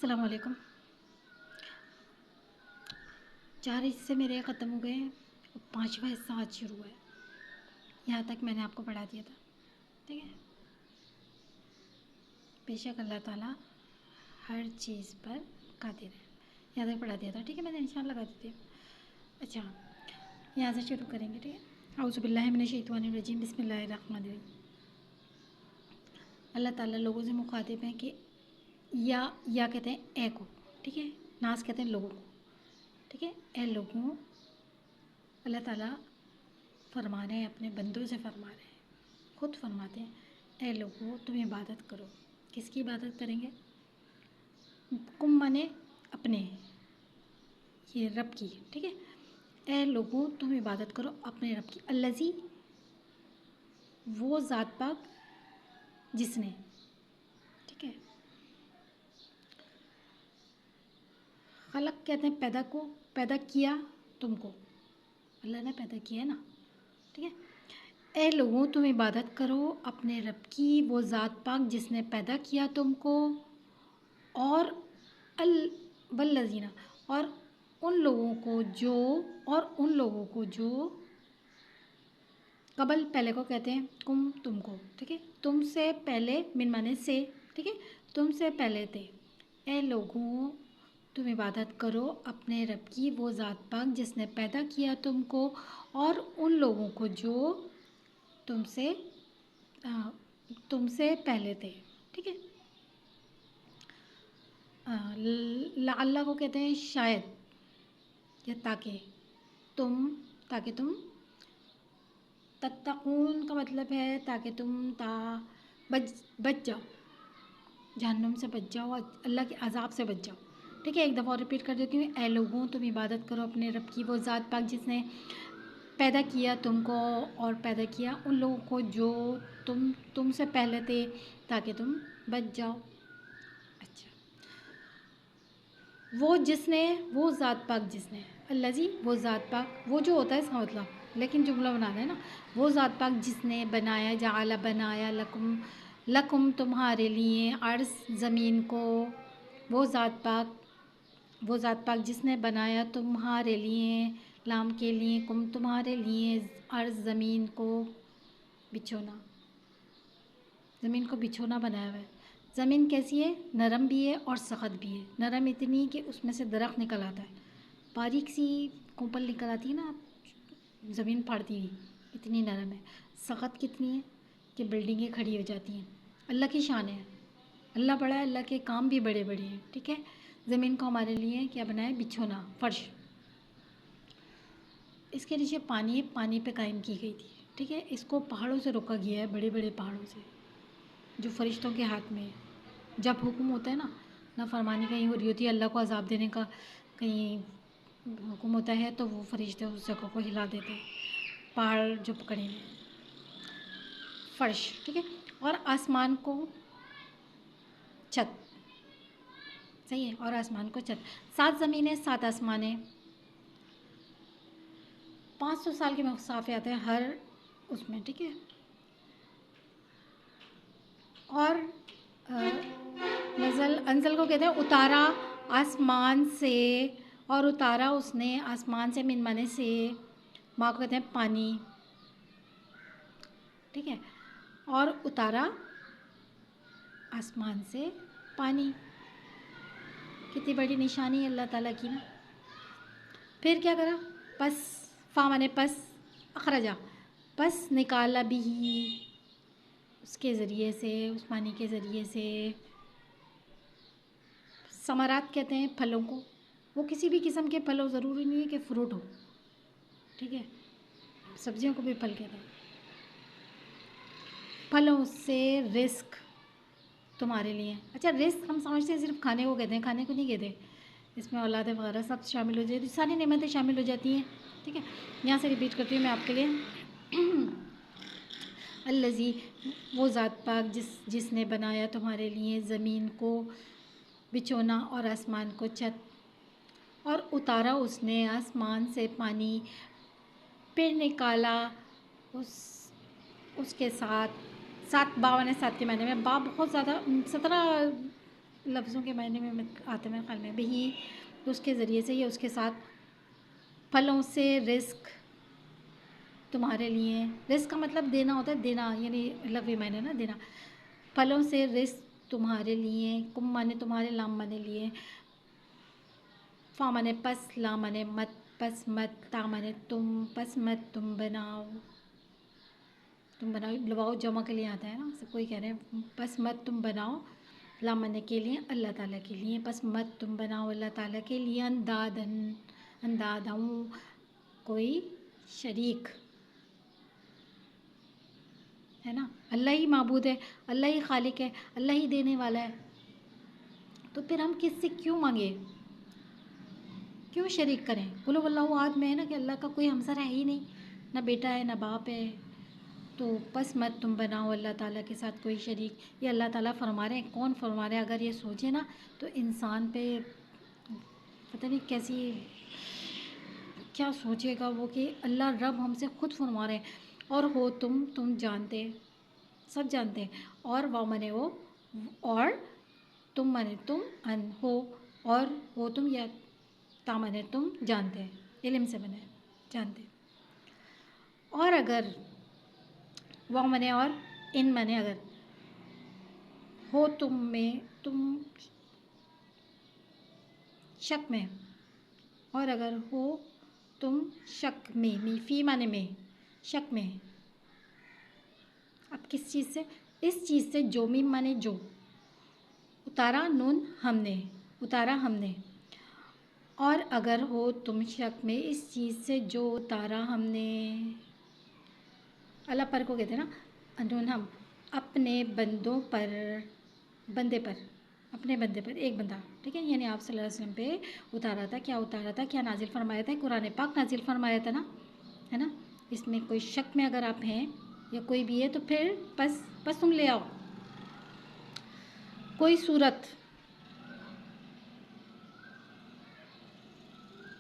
السلام علیکم۔ 4 حصے میرے ختم ہو گئے ہیں، 5واں حصہ آج شروع ہوا ہے۔ یہاں تک میں نے آپ کو پڑھا دیا تھا، ٹھیک ہے۔ بے شک اللہ تعالیٰ ہر چیز پر قادر ہے، یہاں تک پڑھا دیا تھا، ٹھیک ہے۔ میں نے نشان لگا دیتے ہیں۔ اچھا، یہاں سے شروع کریں گے، ٹھیک ہے۔ اعوذ باللہ من الشیطان الرجیم، بسم اللہ الرحمن الرحیم۔ اللہ تعالیٰ لوگوں سے مخاطب ہیں کہ یا کہتے ہیں اے کو، ٹھیک ہے۔ ناس کہتے ہیں لوگوں کو، ٹھیک ہے۔ اے لوگوں، اللہ تعالیٰ فرما رہے ہیں، اپنے بندوں سے فرما رہے ہیں، خود فرماتے ہیں اے لوگوں تم عبادت کرو۔ کس کی عبادت کریں گے؟ کم مانے اپنے، یہ رب کی، ٹھیک ہے۔ اے لوگوں تم عبادت کرو اپنے رب کی، الذی وہ ذات پاک جس نے، ٹھیک ہے۔ خلق کہتے ہیں پیدا کو، پیدا کیا تم کو، اللہ نے پیدا کیا ہے نا، ٹھیک ہے۔ اے لوگوں تم عبادت کرو اپنے رب کی، وہ ذات پاک جس نے پیدا کیا تم کو، اور والذین، اور ان لوگوں کو جو قبل پہلے کو کہتے ہیں تم کو، ٹھیک ہے۔ تم سے پہلے من مانے سے، ٹھیک ہے، تم سے پہلے تھے۔ اے لوگوں تم عبادت کرو اپنے رب کی، وہ ذات پاک جس نے پیدا کیا تم کو، اور ان لوگوں کو جو تم سے پہلے تھے، ٹھیک ہے۔ لعل کو کہتے ہیں شاید یا تاکہ تم تتقون کا مطلب ہے تاکہ تم بچ جاؤ، جہنم سے بچ جاؤ، اللہ کے عذاب سے بچ جاؤ، ٹھیک ہے۔ ایک دفعہ اور ریپیٹ کر دیتی ہوں۔ اے لوگوں تم عبادت کرو اپنے رب کی، وہ ذات پاک جس نے پیدا کیا تم کو، اور پیدا کیا ان لوگوں کو جو تم سے پہلے تھے، تاکہ تم بچ جاؤ۔ اچھا، وہ ذات پاک جس نے، الذی وہ ذات پاک، وہ جو ہوتا ہے اس کا مطلب، لیکن جملہ بنانا ہے نا، وہ ذات پاک جس نے بنایا، جعل بنایا، لکم تمہارے لیے، ارض زمین کو، وہ ذات پاک جس نے بنایا تمہارے لیے، لام کے لیے، کم تمہارے لیے، ارض زمین کو، بچھونا، زمین کو بچھونا بنایا ہوا ہے۔ زمین کیسی ہے؟ نرم بھی ہے اور سخت بھی ہے۔ نرم اتنی کہ اس میں سے درخت نکل آتا ہے، باریک سی کوپل نکل آتی ہے نا زمین پھاڑتی ہوئی، اتنی نرم ہے۔ سخت کتنی ہے کہ بلڈنگیں کھڑی ہو جاتی ہیں۔ اللہ کی شان ہے، اللہ بڑا ہے، اللہ کے کام بھی بڑے بڑے ہیں، ٹھیک ہے۔ زمین کو ہمارے لیے کیا بنایا ہے؟ بچھونا، فرش۔ اس کے نیچے پانی ہے، پانی پہ قائم کی گئی تھی، ٹھیک ہے۔ اس کو پہاڑوں سے روکا گیا ہے، بڑے بڑے پہاڑوں سے، جو فرشتوں کے ہاتھ میں ہے۔ جب حکم ہوتا ہے نا، نافرمانی کہیں ہو رہی ہوتی ہے، اللہ کو عذاب دینے کا کہیں حکم ہوتا ہے، تو وہ فرشتے اس جگہ کو ہلا دیتے ہیں، پہاڑ جو پکڑے ہیں، فرش، ٹھیک ہے۔ اور آسمان کو چھت، صحیح ہے، اور آسمان کو چھت۔ 7 زمینیں 7 آسمانیں، 500 سال کے مسافے آتے ہیں ہر اس میں، ٹھیک ہے۔ اور انزل کو کہتے ہیں اتارا آسمان سے، اور اتارا اس نے آسمان سے، من مانے سے، ماں کو کہتے ہیں پانی، ٹھیک ہے۔ اور اتارا آسمان سے پانی، کتنی بڑی نشانی ہے اللہ تعالیٰ کی نا۔ پھر کیا کرا؟ پس، فا مانے پس، اخرجا، پس نکالا بھی اس کے ذریعے سے، اس پانی کے ذریعے سے۔ ثمرات کہتے ہیں پھلوں کو، وہ کسی بھی قسم کے پھل ہو، ضروری نہیں ہے کہ فروٹ ہو، ٹھیک ہے، سبزیوں کو بھی پھل کہتے ہیں۔ پھلوں سے رزق تمہارے لیے۔ اچھا، رزق ہم سمجھتے ہیں صرف کھانے کو کہتے ہیں، کھانے کو نہیں کہتے، اس میں اولاد وغیرہ سب شامل ہو جاتی، ساری نعمتیں شامل ہو جاتی ہیں، ٹھیک ہے۔ یہاں سے ریپیٹ کرتی ہوں میں آپ کے لیے۔ الذی وہ ذات پاک جس نے بنایا تمہارے لیے زمین کو بچھونا اور آسمان کو چھت، اور اتارا اس نے آسمان سے پانی، پھر نکالا اس کے ساتھ 7 با نے 7 کے معنی میں، با بہت زیادہ 17 لفظوں کے معنی میں آتے ہیں میرے خیال میں بہی، اس کے ذریعے سے یا اس کے ساتھ پھلوں سے رزق تمہارے لیے، رزق کا مطلب دینا ہوتا ہے، دینا یعنی لفظی معنی نا دینا، پھلوں سے رزق تمہارے لیے، کم مانے تمہارے، لام مانے لیے، فا مانے پس، لا مانے مت، پس مت، تا مانے تم، پس مت تم بناؤ، تم بناؤ لواؤ جمع کے لیے آتا ہے نا، سب کوئی کہہ رہے ہیں پس مت تم بناؤ، لا مانے کے لیے اللہ تعالیٰ کے لیے، پس مت تم بناؤ اللہ تعالیٰ کے لیے اندادن، اندادوں کوئی شریک، ہے نا، اللہ ہی معبود ہے، اللہ ہی خالق ہے، اللہ ہی دینے والا ہے، تو پھر ہم کس سے کیوں مانگے، کیوں شریک کریں؟ قل هو اللہ احد میں ہے نا کہ اللہ کا کوئی ہمسر ہے ہی نہیں، نہ بیٹا ہے نہ باپ ہے، تو پس مت تم بناؤ اللہ تعالیٰ کے ساتھ کوئی شریک، یہ اللہ تعالیٰ فرما رہے ہیں، کون فرما رہے ہیں؟ اگر یہ سوچے نا تو انسان پہ پتہ نہیں کیسی کیا سوچے گا وہ کہ اللہ رب ہم سے خود فرما رہے ہیں، اور ہو تم جانتے، سب جانتے ہیں، اور واو منے وہ، اور تم منے تم، ان ہو، اور ہو تم، یا تا منے تم جانتے ہیں، علم سے بنے جانتے، اور اگر واو منے اور، ان منے اگر، ہو تم میں، تم شک میں، اور اگر ہو تم شک میں، فی مانے میں، شک میں، اب کس چیز سے؟ اس چیز سے، جو میم مانے جو، اتارا نون ہم نے، اتارا ہم نے، اور اگر ہو تم شک میں اس چیز سے جو اتارا ہم نے، اللہ پر کو کہتے ہیں نا، نون ہم، اپنے بندوں پر، بندے پر، اپنے بندے پر، ایک بندہ، ٹھیک ہے، یعنی آپ صلی اللہ علیہ وسلم پہ اتارا تھا، کیا اتارا تھا، کیا نازل فرمایا تھا؟ قرآن پاک نازل فرمایا تھا نا، ہے نا، اس میں کوئی شک میں اگر آپ ہیں یا کوئی بھی ہے تو پھر بس تم لے آؤ کوئی صورت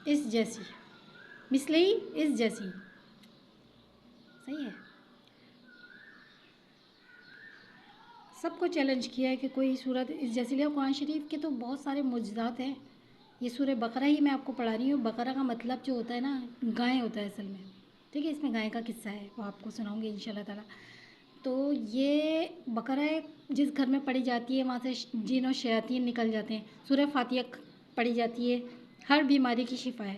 اس جیسی، مثلی اس جیسی، صحیح ہے، سب کو چیلنج کیا ہے کہ کوئی صورت اس جیسی لے آؤ۔ قرآن شریف کے تو بہت سارے معجزات ہیں، یہ سورہ بقرہ ہی میں آپ کو پڑھا رہی ہوں، بقرہ کا مطلب جو ہوتا ہے نا گائے ہوتا ہے اصل میں، ٹھیک ہے، اس میں گائے کا قصہ ہے، وہ آپ کو سناؤں گی ان شاء اللہ تعالیٰ۔ تو یہ بقرہ جس گھر میں پڑھی جاتی ہے وہاں سے جن و شیاطین نکل جاتے ہیں، سورہ فاتحہ پڑھی جاتی ہے، ہر بیماری کی شفا ہے،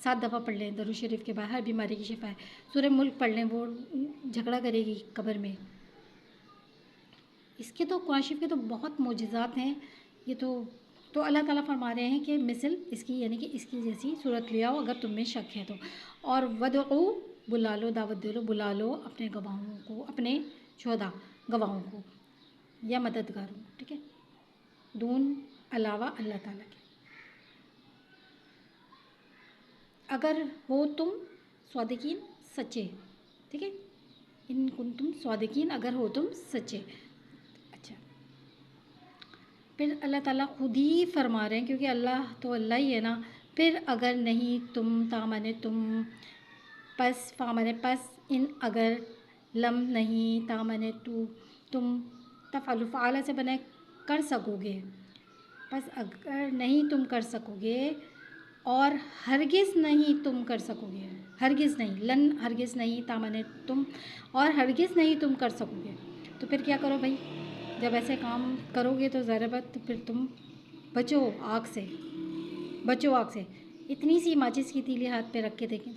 7 دفعہ پڑھ لیں درود شریف کے بعد، ہر بیماری کی شفا ہے، سورہ ملک پڑھ لیں، وہ جھگڑا کرے گی قبر میں، اس کے تو قرآن شریف کے تو بہت معجزات ہیں، یہ تو اللہ تعالیٰ فرما رہے ہیں کہ مثل اس کی، یعنی کہ اس کی جیسی صورت لے آؤ اگر تم میں شک ہے تو، اور ودعو بلا لو، دعوت دے لو، بلا لو اپنے گواہوں کو، اپنے شہداء گواہوں کو یا مددگاروں، ٹھیک ہے، دون علاوہ اللہ تعالیٰ کے، اگر ہو تم صادقین سچے، ٹھیک ہے، ان کنتم صادقین، اگر ہو تم سچے، اچھا، پھر اللہ تعالیٰ خود ہی فرما رہے ہیں کیونکہ اللہ تو اللہ ہی ہے نا، پھر اگر نہیں تم، تا مانے تم، پس، فا مانے پس، ان اگر، لم نہیں، تا مانے تو، تم، تفعلوا فعالہ سے بنے کر سکو گے، پس اگر نہیں تم کر سکو گے، اور ہرگز نہیں تم کر سکو گے، ہرگز نہیں، لن ہرگز نہیں، تا مانے تم، اور ہرگز نہیں تم کر سکو گے، تو پھر کیا کرو بھائی، جب ایسے کام کرو گے تو ظاہر بات تو پھر تم بچو آگ سے، بچو آگ سے، اتنی سی ماچس کی تیلی ہاتھ پہ رکھ کے دیکھیں،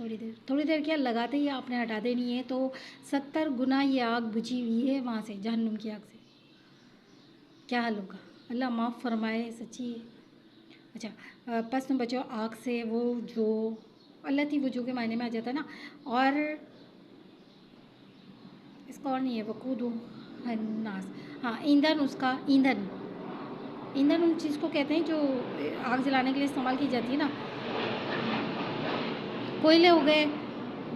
تھوڑی دیر کیا لگاتے ہی آپ نے ہٹا دینی ہے تو 70 گنا یہ آگ بجھی ہوئی ہے وہاں سے، جہنم کی آگ سے، کیا حال ہوگا، اللہ معاف فرمائے سچی۔ اچھا، پس تم بچو آگ سے، وہ جو اللہ تھی، وہ جو کے معنی میں آ جاتا ہے نا، اور اس کا اور نہیں ہے، وقود الناس، ہاں، ایندھن، اس کا ایندھن، ایندھن ان چیز کو کہتے ہیں جو آگ جلانے کے لیے استعمال کی جاتی ہے نا، کوئلے ہو گئے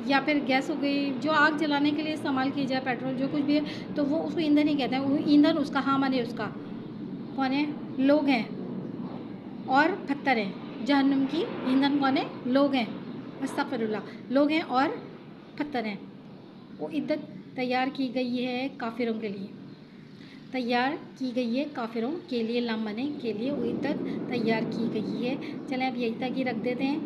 یا پھر گیس ہو گئی، جو آگ جلانے کے لیے استعمال کی جائے، پیٹرول جو کچھ بھی ہے تو وہ اس کو ایندھن ہی کہتے ہیں، وہ ایندھن اس کا، ہاں مانے اس کا، کون ہے؟ لوگ ہیں اور پتھر ہیں، جہنم کی ایندھن کون ہے؟ لوگ ہیں، استغفر اللہ، لوگ ہیں اور پتھر ہیں، وہ عدت تیار کی گئی ہے کافروں کے لیے، تیار کی گئی ہے کافروں کے لیے، لمنے کے لیے عدت تیار کی گئی ہے۔ چلیں اب یہی تک ہی رکھ دیتے ہیں،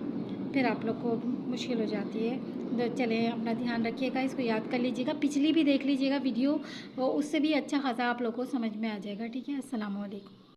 پھر آپ لوگ کو مشکل ہو جاتی ہے۔ تو چلیں اپنا دھیان رکھیے گا، اس کو یاد کر لیجیے گا، پچھلی بھی دیکھ لیجیے گا ویڈیو، اس سے بھی اچھا خاصا آپ لوگ کو سمجھ میں آ جائے گا۔ ٹھیک ہے، السلام علیکم۔